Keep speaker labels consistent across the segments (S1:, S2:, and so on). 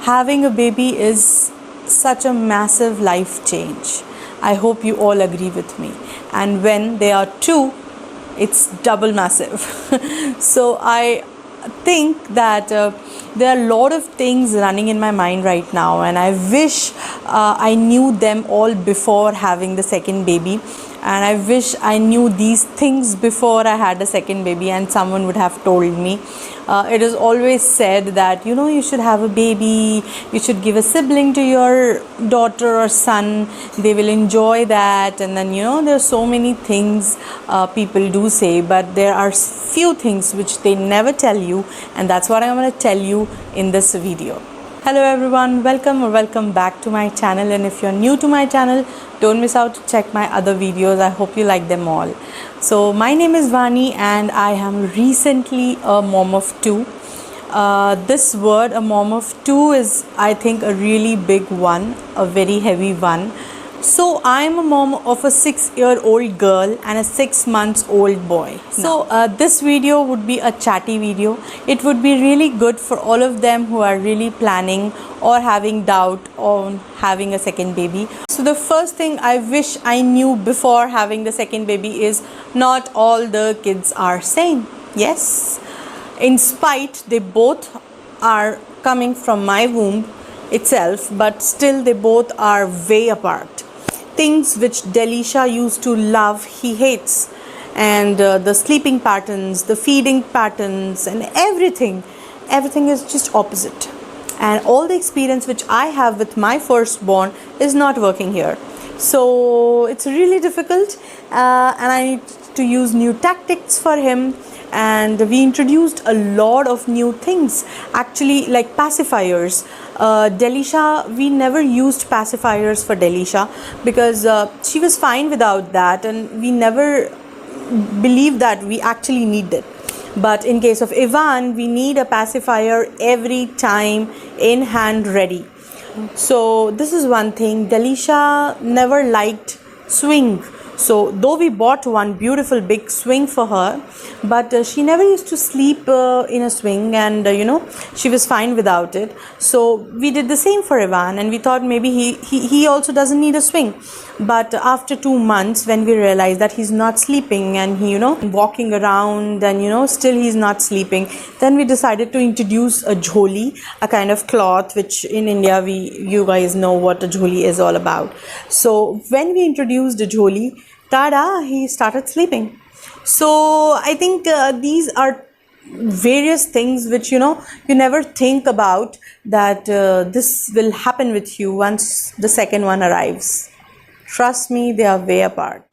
S1: having a baby is such a massive life change. I hope you all agree with me. And when they are two, it's double massive. So I think that there are a lot of things running in my mind right now, and I wish I knew them all before having the second baby. And I wish I knew these things before I had a second baby and someone would have told me. It is always said that, you know, you should have a baby, you should give a sibling to your daughter or son, they will enjoy that. And then, you know, there are so many things people do say, but there are few things which they never tell you, and that's what I'm going to tell you in this video. Hello everyone, welcome back to my channel. And if you're new to my channel, don't miss out to check my other videos. I hope you like them all. So my name is Vani and I am recently a mom of two. This word, a mom of two, is I think a really big one, a very heavy one. So I'm a mom of a 6-year-old girl and a 6-month-old boy. So this video would be a chatty video. It would be really good for all of them who are really planning or having doubt on having a second baby. So the first thing I wish I knew before having the second baby is not all the kids are same. Yes, in spite they both are coming from my womb itself, but still they both are way apart. Things which Delisha used to love, he hates. And the sleeping patterns, the feeding patterns, and everything is just opposite. And all the experience which I have with my firstborn is not working here. So it's really difficult, and I need to use new tactics for him. And we introduced a lot of new things, actually, like pacifiers. Delisha, we never used pacifiers for Delisha because she was fine without that, and we never believed that we actually need it. But in case of Ivan, we need a pacifier every time in hand ready. So this is one thing. Delisha never liked swing. So though we bought one beautiful big swing for her, but she never used to sleep in a swing, and you know, she was fine without it. So we did the same for Ivan, and we thought maybe he also doesn't need a swing. But after 2 months, when we realized that he's not sleeping and he, you know, walking around and, you know, still he's not sleeping, then we decided to introduce a jholi, a kind of cloth which in India you guys know what a jholi is all about. So when we introduced a jholi, tada, he started sleeping. So I think these are various things which, you know, you never think about that this will happen with you once the second one arrives. Trust me, they are way apart.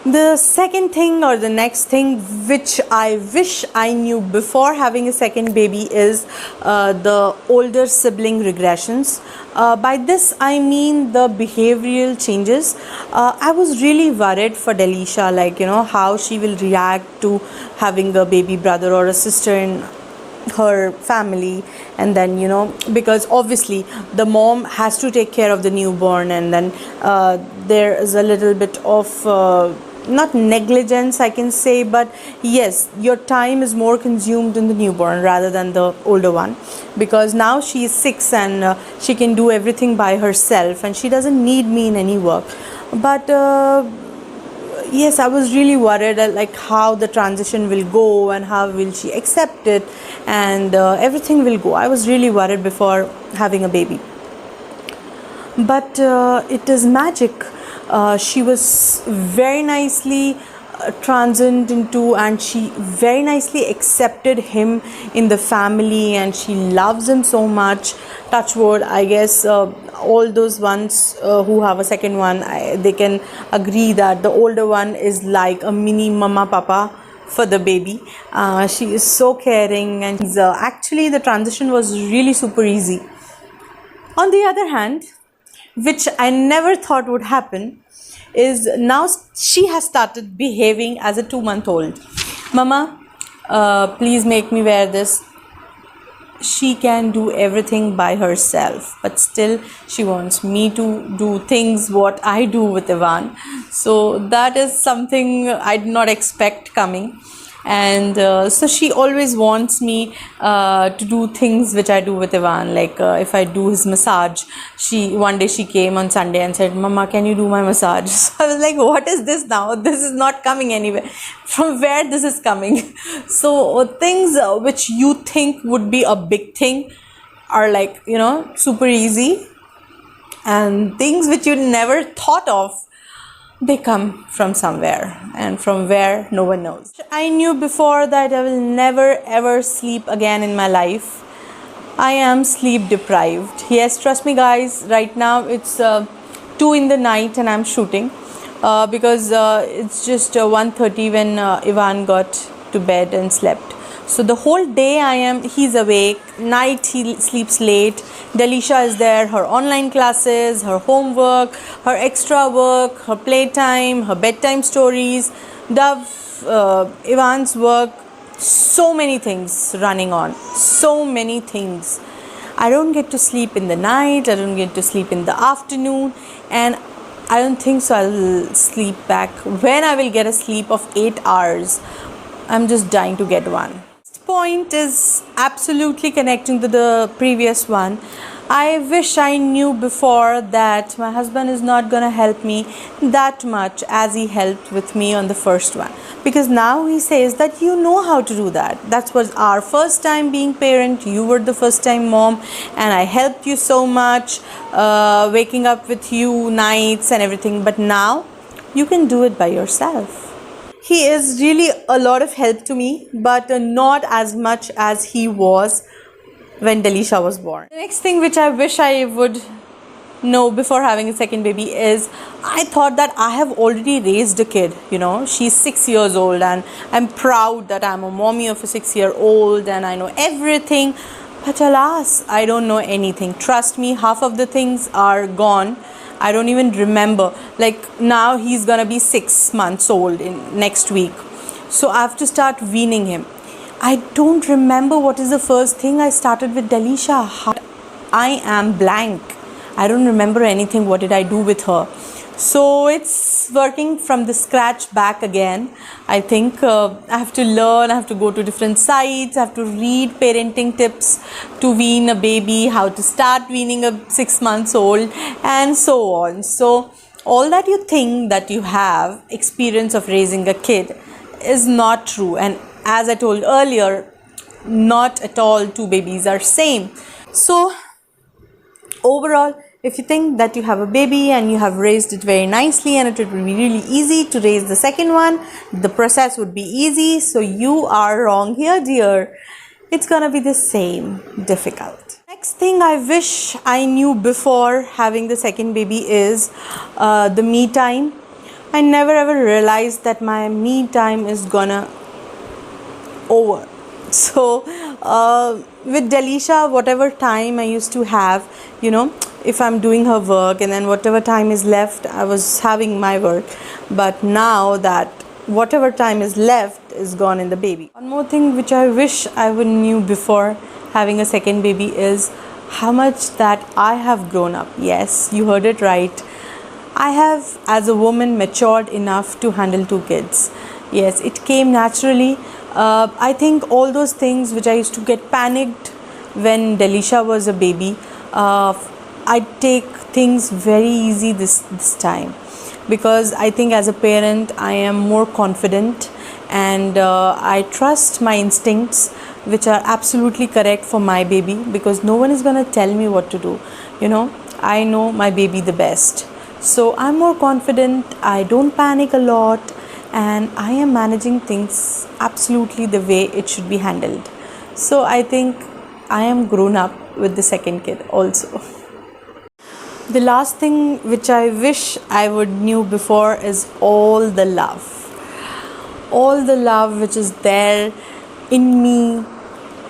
S1: The second thing, or the next thing, which I wish I knew before having a second baby is the older sibling regressions. By this I mean the behavioral changes. I was really worried for Delisha, like, you know, how she will react to having a baby brother or a sister in her family. And then, you know, because obviously the mom has to take care of the newborn, and then there is a little bit of not negligence, I can say, but yes, your time is more consumed in the newborn rather than the older one, because now she is 6 and she can do everything by herself and she doesn't need me in any work. But yes, I was really worried like how the transition will go and how will she accept it, and everything will go. I was really worried before having a baby, but it is magic. She was very nicely transitioned into, and she very nicely accepted him in the family, and she loves him so much. Touch wood, I guess all those ones who have a second one, they can agree that the older one is like a mini mama papa for the baby. She is so caring, and actually the transition was really super easy. On the other hand, which I never thought would happen, is now she has started behaving as a 2-month-old. Mama, please make me wear this. She can do everything by herself, but still she wants me to do things what I do with Ivan. So that is something I did not expect coming. and so she always wants me to do things which I do with Ivan. Like if I do his massage, one day she came on Sunday and said, "Mama, can you do my massage?" So I was like, what is this now? This is not coming anywhere. From where this is coming? So things which you think would be a big thing are, like, super easy, and things which you never thought of, they come from somewhere, and from where, no one knows. I knew before that I will never ever sleep again in my life. I am sleep deprived. Yes, trust me guys, right now it's 2 in the night and I'm shooting because it's just 1:30 when Ivan got to bed and slept. So the whole day he's awake, night he sleeps late. Delisha is there, her online classes, her homework, her extra work, her playtime, her bedtime stories, Ivan's work, so many things running on, so many things. I don't get to sleep in the night, I don't get to sleep in the afternoon, and I don't think so I'll sleep back. When I will get a sleep of 8 hours, I'm just dying to get one. Point is absolutely connecting to the previous one. I wish I knew before that my husband is not gonna help me that much as he helped with me on the first one, because now he says that you know how to do that. That was our first time being parent, you were the first time mom, and I helped you so much, waking up with you nights and everything, but now you can do it by yourself. He is really a lot of help to me, but not as much as he was when Delisha was born. The next thing which I wish I would know before having a second baby is, I thought that I have already raised a kid. She's 6 years old and I'm proud that I'm a mommy of a 6-year-old and I know everything. But alas, I don't know anything. Trust me, half of the things are gone. I don't even remember. Like now he's gonna be 6 months old in next week, so I have to start weaning him. I don't remember what is the first thing I started with Delisha. I am blank. I don't remember anything. What did I do with her? So it's working from the scratch back again. I think I have to learn, I have to go to different sites, I have to read parenting tips to wean a baby, how to start weaning a 6 months old, and so on. So all that you think that you have experience of raising a kid is not true. And as I told earlier, not at all 2 babies are same. So overall, if you think that you have a baby and you have raised it very nicely and it would be really easy to raise the second one, the process would be easy, so you are wrong here, dear. It's gonna be the same difficult. Next thing I wish I knew before having the second baby is the me time. I never ever realized that my me time is gonna over. So with Delisha, whatever time I used to have, if I'm doing her work, and then whatever time is left, I was having my work. But now that whatever time is left is gone in the baby. One more thing which I wish I would knew before having a second baby is how much that I have grown up. Yes, you heard it right. I have, as a woman, matured enough to handle 2 kids. Yes, it came naturally. I think all those things which I used to get panicked when Delisha was a baby, I take things very easy this time, because I think as a parent I am more confident, and I trust my instincts, which are absolutely correct for my baby, because no one is going to tell me what to do. I know my baby the best, so I'm more confident. I don't panic a lot, and I am managing things absolutely the way it should be handled. So I think I am grown up with the second kid also. The last thing which I wish I would knew before is all the love which is there in me,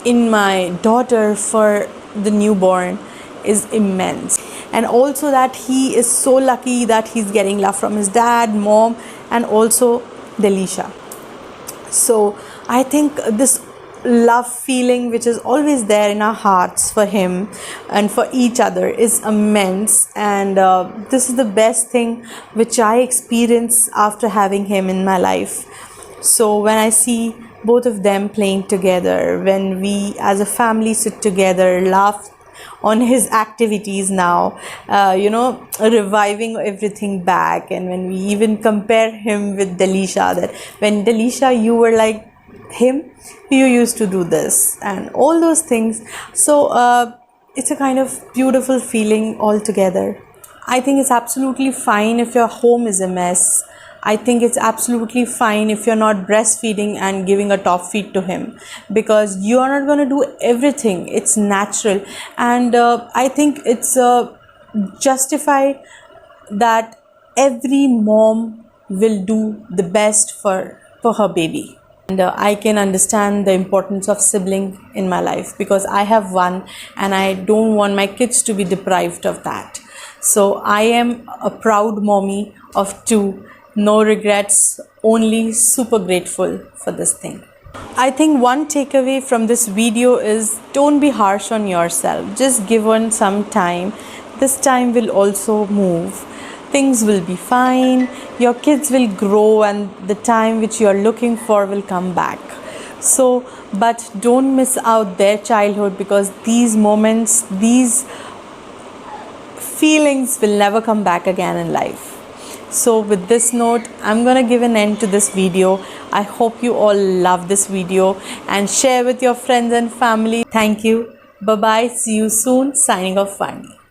S1: in my daughter, for the newborn is immense. And also that he is so lucky that he's getting love from his dad, mom, and also Delisha. So I think this love feeling which is always there in our hearts for him and for each other is immense, and this is the best thing which I experience after having him in my life. So when I see both of them playing together, when we as a family sit together, laugh on his activities now, reviving everything back. And when we even compare him with Delisha, that when Delisha you were like him, you used to do this and all those things. So it's a kind of beautiful feeling altogether. I think it's absolutely fine if your home is a mess. I think it's absolutely fine if you're not breastfeeding and giving a top feed to him, because you are not going to do everything. It's natural. And I think it's justified that every mom will do the best for her baby. And I can understand the importance of sibling in my life, because I have one and I don't want my kids to be deprived of that. So I am a proud mommy of two. No regrets, only super grateful for this thing. I think one takeaway from this video is, don't be harsh on yourself. Just give on some time. This time will also move. Things will be fine. Your kids will grow and the time which you are looking for will come back. So, but don't miss out their childhood, because these moments, these feelings will never come back again in life. So with this note, I'm gonna give an end to this video. I hope you all love this video and share with your friends and family. Thank you. Bye bye. See you soon. Signing off, Vani.